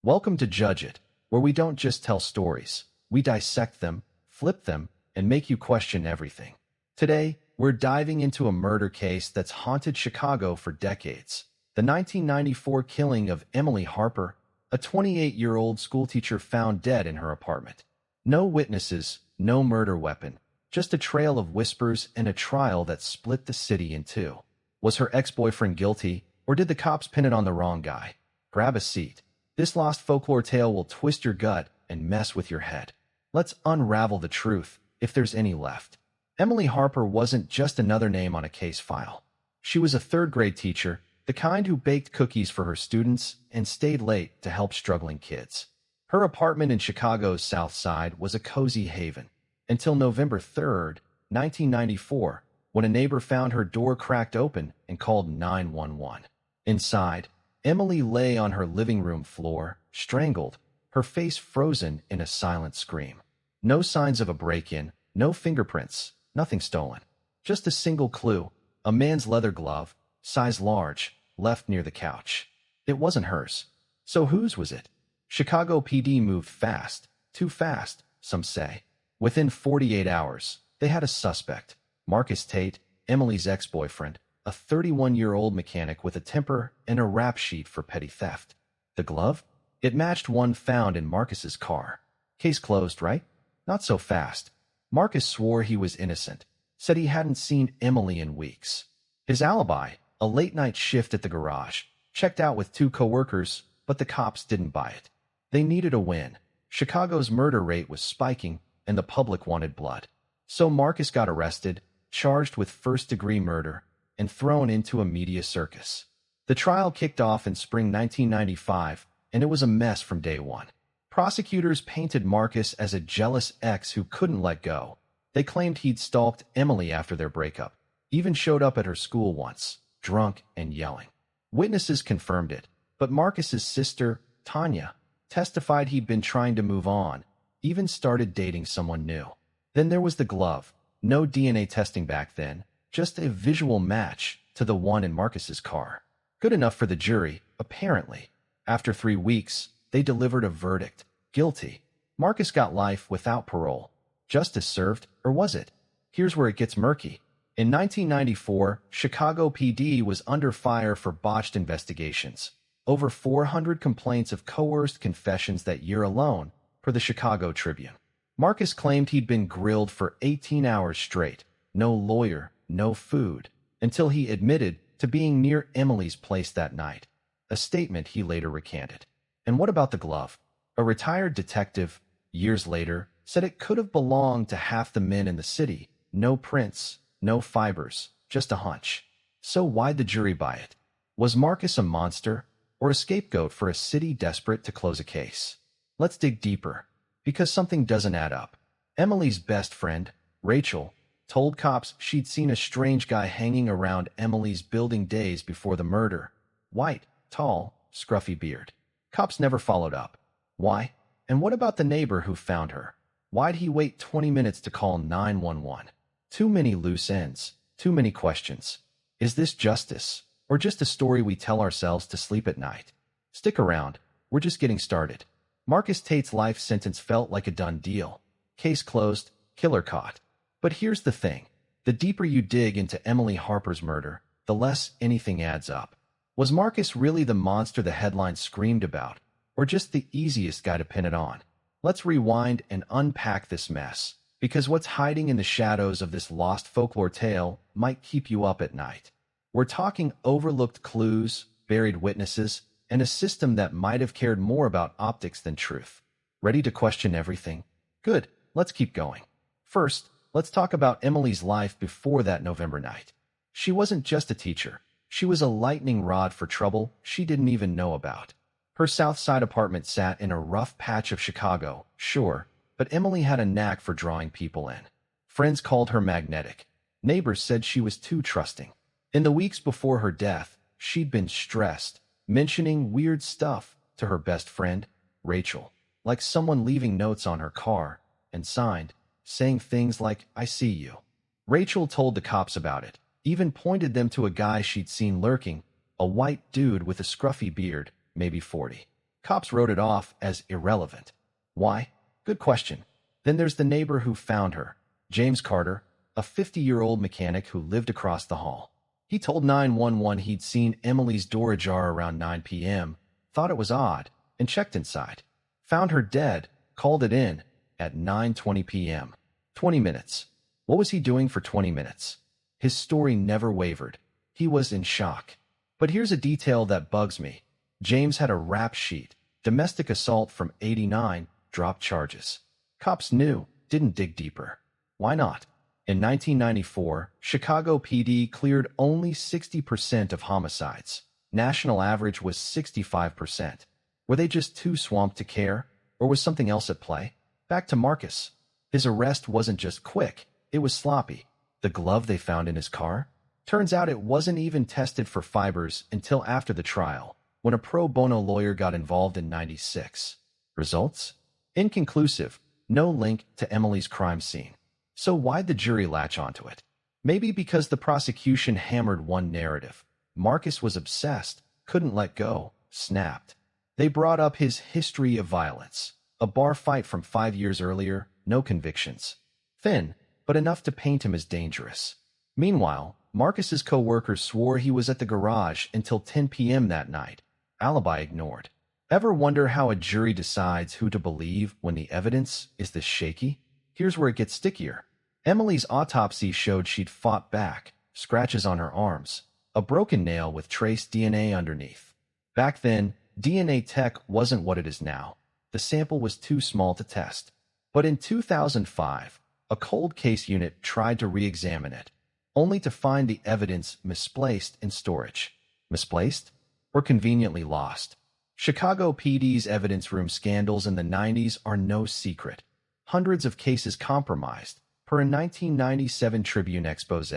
Welcome to Judge It, where we don't just tell stories, we dissect them, flip them, and make you question everything. Today, we're diving into a murder case that's haunted Chicago for decades. The 1994 killing of Emily Harper, a 28-year-old schoolteacher found dead in her apartment. No witnesses, no murder weapon, just a trail of whispers and a trial that split the city in two. Was her ex-boyfriend guilty, or did the cops pin it on the wrong guy? Grab a seat. This lost folklore tale will twist your gut and mess with your head. Let's unravel the truth, if there's any left. Emily Harper wasn't just another name on a case file. She was a third-grade teacher, the kind who baked cookies for her students and stayed late to help struggling kids. Her apartment in Chicago's South Side was a cozy haven, until November 3rd, 1994, when a neighbor found her door cracked open and called 911. Inside, Emily lay on her living room floor, strangled, her face frozen in a silent scream. No signs of a break-in, no fingerprints, nothing stolen. Just a single clue, a man's leather glove, size large, left near the couch. It wasn't hers. So whose was it? Chicago PD moved fast, too fast, some say. Within 48 hours, they had a suspect, Marcus Tate, Emily's ex-boyfriend, a 31-year-old mechanic with a temper and a rap sheet for petty theft. The glove? It matched one found in Marcus's car. Case closed, right? Not so fast. Marcus swore he was innocent, said he hadn't seen Emily in weeks. His alibi, a late-night shift at the garage, checked out with two coworkers, but the cops didn't buy it. They needed a win. Chicago's murder rate was spiking, and the public wanted blood. So Marcus got arrested, charged with first-degree murder, and thrown into a media circus. The trial kicked off in spring 1995, and it was a mess from day one. Prosecutors painted Marcus as a jealous ex who couldn't let go. They claimed he'd stalked Emily after their breakup, even showed up at her school once, drunk and yelling. Witnesses confirmed it, but Marcus's sister, Tanya, testified he'd been trying to move on, even started dating someone new. Then there was the glove. No DNA testing back then, just a visual match to the one in Marcus's car. Good enough for the jury, apparently. After 3 weeks, they delivered a verdict. Guilty. Marcus got life without parole. Justice served, or was it? Here's where it gets murky. In 1994, Chicago PD was under fire for botched investigations. Over 400 complaints of coerced confessions that year alone, per the Chicago Tribune. Marcus claimed he'd been grilled for 18 hours straight. No lawyer, no food, until he admitted to being near Emily's place that night, a statement he later recanted. And what about the glove? A retired detective, years later, said it could have belonged to half the men in the city. No prints, no fibers, just a hunch. So why'd the jury buy it? Was Marcus a monster, or a scapegoat for a city desperate to close a case? Let's dig deeper, because something doesn't add up. Emily's best friend, Rachel, told cops she'd seen a strange guy hanging around Emily's building days before the murder. White, tall, scruffy beard. Cops never followed up. Why? And what about the neighbor who found her? Why'd he wait 20 minutes to call 911? Too many loose ends, too many questions. Is this justice, or just a story we tell ourselves to sleep at night? Stick around, we're just getting started. Marcus Tate's life sentence felt like a done deal. Case closed, killer caught. But here's the thing. The deeper you dig into Emily Harper's murder, the less anything adds up. Was Marcus really the monster the headlines screamed about, or just the easiest guy to pin it on? Let's rewind and unpack this mess, because what's hiding in the shadows of this lost folklore tale might keep you up at night. We're talking overlooked clues, buried witnesses, and a system that might have cared more about optics than truth. Ready to question everything? Good, let's keep going. First, let's talk about Emily's life before that November night. She wasn't just a teacher. She was a lightning rod for trouble she didn't even know about. Her South Side apartment sat in a rough patch of Chicago, sure, but Emily had a knack for drawing people in. Friends called her magnetic. Neighbors said she was too trusting. In the weeks before her death, she'd been stressed, mentioning weird stuff to her best friend, Rachel, like someone leaving notes on her car, and signed, saying things like, "I see you." Rachel told the cops about it, even pointed them to a guy she'd seen lurking, a white dude with a scruffy beard, maybe 40. Cops wrote it off as irrelevant. Why? Good question. Then there's the neighbor who found her, James Carter, a 50-year-old mechanic who lived across the hall. He told 911 he'd seen Emily's door ajar around 9 p.m., thought it was odd, and checked inside. Found her dead, called it in, at 9:20 p.m. 20 minutes. What was he doing for 20 minutes? His story never wavered. He was in shock. But here's a detail that bugs me. James had a rap sheet. Domestic assault from '89, dropped charges. Cops knew, didn't dig deeper. Why not? In 1994, Chicago PD cleared only 60% of homicides. National average was 65%. Were they just too swamped to care? Or was something else at play? Back to Marcus. His arrest wasn't just quick, it was sloppy. The glove they found in his car? Turns out it wasn't even tested for fibers until after the trial, when a pro bono lawyer got involved in '96. Results? Inconclusive. No link to Emily's crime scene. So why'd the jury latch onto it? Maybe because the prosecution hammered one narrative. Marcus was obsessed, couldn't let go, snapped. They brought up his history of violence. A bar fight from 5 years earlier, no convictions. Thin, but enough to paint him as dangerous. Meanwhile, Marcus's co-workers swore he was at the garage until 10 p.m. that night. Alibi ignored. Ever wonder how a jury decides who to believe when the evidence is this shaky? Here's where it gets stickier. Emily's autopsy showed she'd fought back, scratches on her arms, a broken nail with trace DNA underneath. Back then, DNA tech wasn't what it is now. The sample was too small to test. But in 2005, a cold case unit tried to re-examine it, only to find the evidence misplaced in storage. Misplaced? Or conveniently lost. Chicago PD's evidence room scandals in the '90s are no secret. Hundreds of cases compromised, per a 1997 Tribune expose.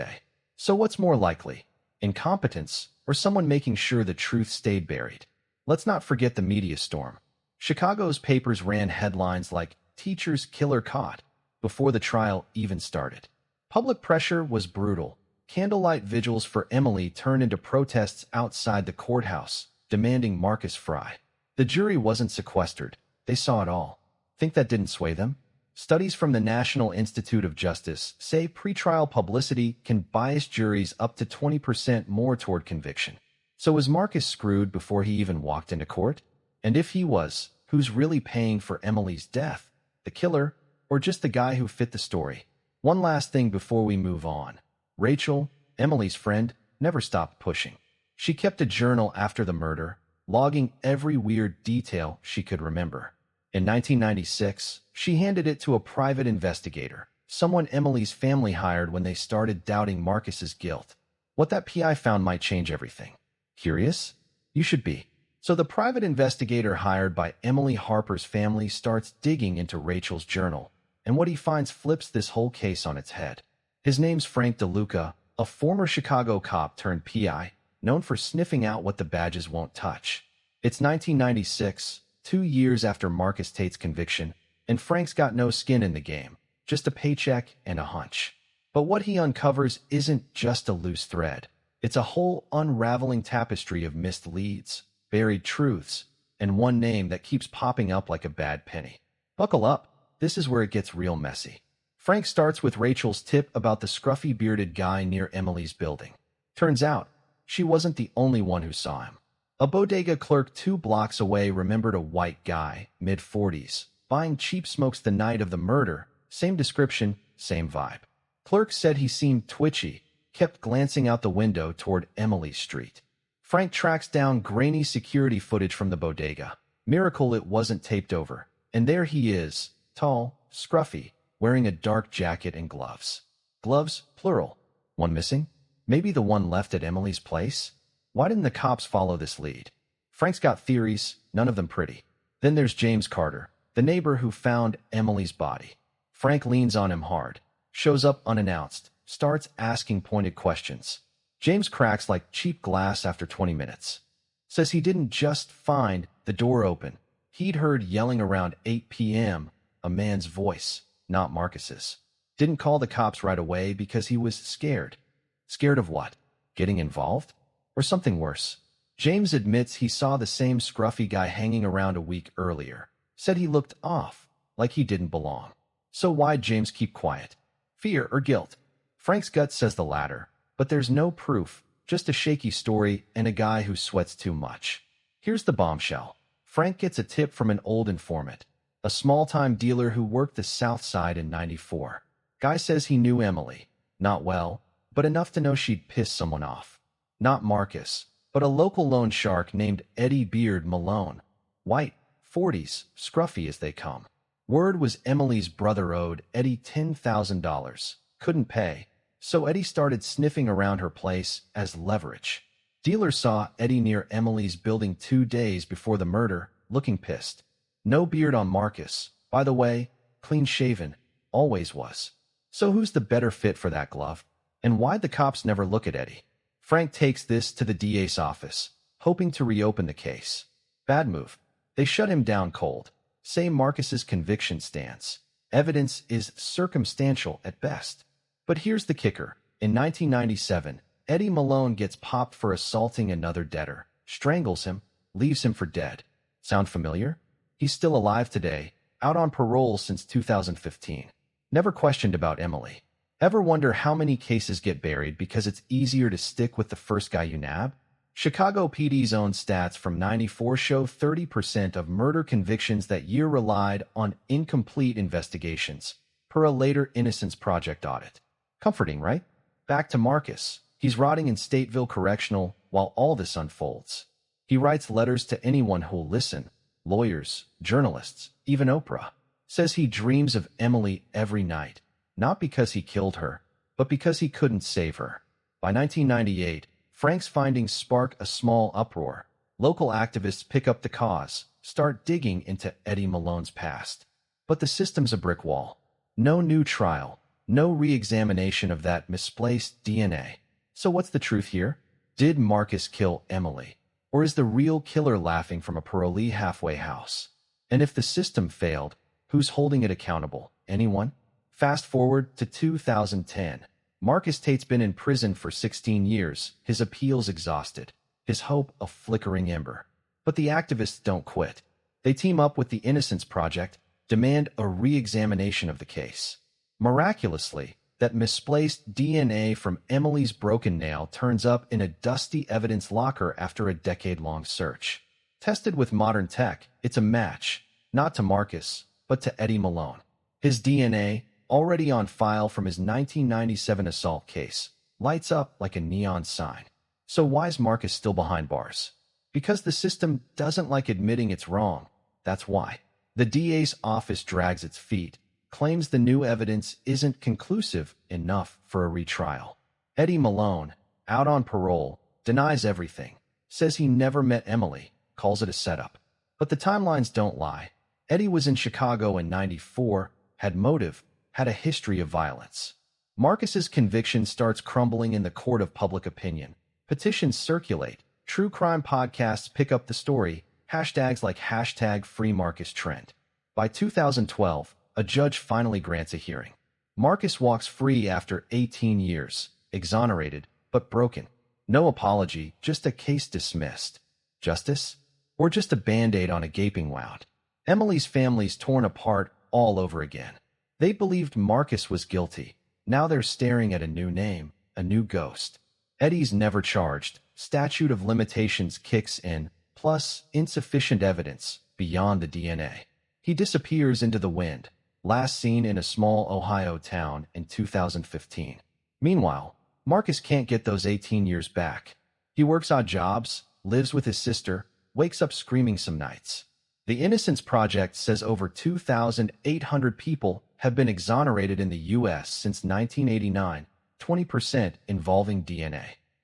So what's more likely? Incompetence, or someone making sure the truth stayed buried? Let's not forget the media storm. Chicago's papers ran headlines like, "Teacher's Killer Caught," before the trial even started. Public pressure was brutal. Candlelight vigils for Emily turned into protests outside the courthouse, demanding Marcus fry. The jury wasn't sequestered. They saw it all. Think that didn't sway them? Studies from the National Institute of Justice say pretrial publicity can bias juries up to 20% more toward conviction. So was Marcus screwed before he even walked into court? And if he was, who's really paying for Emily's death? The killer, or just the guy who fit the story? One last thing before we move on. Rachel, Emily's friend, never stopped pushing. She kept a journal after the murder, logging every weird detail she could remember. In 1996, she handed it to a private investigator, someone Emily's family hired when they started doubting Marcus's guilt. What that PI found might change everything. Curious? You should be. So the private investigator hired by Emily Harper's family starts digging into Rachel's journal, and what he finds flips this whole case on its head. His name's Frank DeLuca, a former Chicago cop turned PI, known for sniffing out what the badges won't touch. It's 1996, 2 years after Marcus Tate's conviction, and Frank's got no skin in the game, just a paycheck and a hunch. But what he uncovers isn't just a loose thread. It's a whole unraveling tapestry of missed leads, buried truths, and one name that keeps popping up like a bad penny. Buckle up, this is where it gets real messy. Frank starts with Rachel's tip about the scruffy bearded guy near Emily's building. Turns out, she wasn't the only one who saw him. A bodega clerk 2 blocks away remembered a white guy, mid-40s, buying cheap smokes the night of the murder. Same description, same vibe. Clerk said he seemed twitchy, kept glancing out the window toward Emily's street. Frank tracks down grainy security footage from the bodega. Miracle it wasn't taped over. And there he is, tall, scruffy, wearing a dark jacket and gloves. Gloves, plural. One missing? Maybe the one left at Emily's place? Why didn't the cops follow this lead? Frank's got theories, none of them pretty. Then there's James Carter, the neighbor who found Emily's body. Frank leans on him hard, shows up unannounced, starts asking pointed questions. James cracks like cheap glass after 20 minutes. Says he didn't just find the door open. He'd heard yelling around 8 p.m., a man's voice, not Marcus's. Didn't call the cops right away because he was scared. Scared of what? Getting involved? Or something worse? James admits he saw the same scruffy guy hanging around a week earlier. Said he looked off, like he didn't belong. So why'd James keep quiet? Fear or guilt? Frank's gut says the latter, but there's no proof, just a shaky story and a guy who sweats too much. Here's the bombshell. Frank gets a tip from an old informant, a small-time dealer who worked the South Side in '94. Guy says he knew Emily, not well, but enough to know she'd piss someone off. Not Marcus, but a local loan shark named Eddie Beard Malone. White, 40s, scruffy as they come. Word was Emily's brother owed Eddie $10,000. Couldn't pay, so Eddie started sniffing around her place as leverage. Dealer saw Eddie near Emily's building 2 days before the murder, looking pissed. No beard on Marcus, by the way, clean-shaven, always was. So who's the better fit for that glove? And why'd the cops never look at Eddie? Frank takes this to the DA's office, hoping to reopen the case. Bad move. They shut him down cold. Say Marcus's conviction stands. Evidence is circumstantial at best. But here's the kicker. In 1997, Eddie Malone gets popped for assaulting another debtor, strangles him, leaves him for dead. Sound familiar? He's still alive today, out on parole since 2015. Never questioned about Emily. Ever wonder how many cases get buried because it's easier to stick with the first guy you nab? Chicago PD's own stats from '94 show 30% of murder convictions that year relied on incomplete investigations, per a later Innocence Project audit. Comforting, right? Back to Marcus. He's rotting in Stateville Correctional while all this unfolds. He writes letters to anyone who'll listen, lawyers, journalists, even Oprah. Says he dreams of Emily every night. Not because he killed her, but because he couldn't save her. By 1998, Frank's findings spark a small uproar. Local activists pick up the cause, start digging into Eddie Malone's past. But the system's a brick wall. No new trial, no re-examination of that misplaced DNA. So what's the truth here? Did Marcus kill Emily? Or is the real killer laughing from a parolee halfway house? And if the system failed, who's holding it accountable? Anyone? Fast forward to 2010. Marcus Tate's been in prison for 16 years, his appeals exhausted, his hope a flickering ember. But the activists don't quit. They team up with the Innocence Project, demand a re-examination of the case. Miraculously, that misplaced DNA from Emily's broken nail turns up in a dusty evidence locker after a decade-long search. Tested with modern tech, it's a match, not to Marcus, but to Eddie Malone. His DNA, already on file from his 1997 assault case, lights up like a neon sign. So why's Marcus still behind bars? Because the system doesn't like admitting it's wrong. That's why. The DA's office drags its feet, claims the new evidence isn't conclusive enough for a retrial. Eddie Malone, out on parole, denies everything, says he never met Emily, calls it a setup. But the timelines don't lie. Eddie was in Chicago in '94, had motive, had a history of violence. Marcus's conviction starts crumbling in the court of public opinion. Petitions circulate. True crime podcasts pick up the story. Hashtags like #FreeMarcusTrend. By 2012, a judge finally grants a hearing. Marcus walks free after 18 years, exonerated, but broken. No apology, just a case dismissed. Justice? Or just a Band-Aid on a gaping wound? Emily's family's torn apart all over again. They believed Marcus was guilty. Now they're staring at a new name, a new ghost. Eddie's never charged. Statute of limitations kicks in, plus insufficient evidence beyond the DNA. He disappears into the wind, last seen in a small Ohio town in 2015. Meanwhile, Marcus can't get those 18 years back. He works odd jobs, lives with his sister, wakes up screaming some nights. The Innocence Project says over 2,800 people have been exonerated in the U.S. since 1989, 20% involving DNA.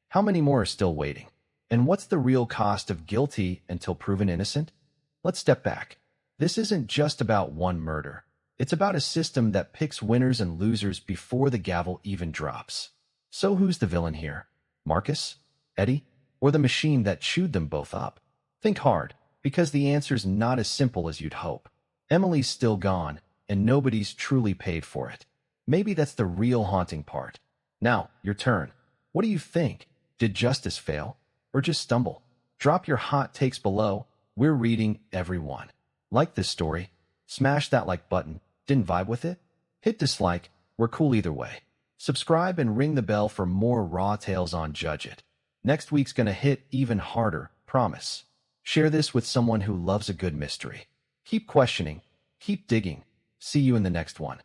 How many more are still waiting? And what's the real cost of guilty until proven innocent? Let's step back. This isn't just about one murder. It's about a system that picks winners and losers before the gavel even drops. So who's the villain here? Marcus? Eddie? Or the machine that chewed them both up? Think hard, because the answer's not as simple as you'd hope. Emily's still gone, and nobody's truly paid for it. Maybe that's the real haunting part. Now, your turn. What do you think? Did justice fail? Or just stumble? Drop your hot takes below. We're reading every one. Like this story? Smash that like button. Didn't vibe with it? Hit dislike. We're cool either way. Subscribe and ring the bell for more raw tales on Judge It. Next week's gonna hit even harder, promise. Share this with someone who loves a good mystery. Keep questioning. Keep digging. See you in the next one.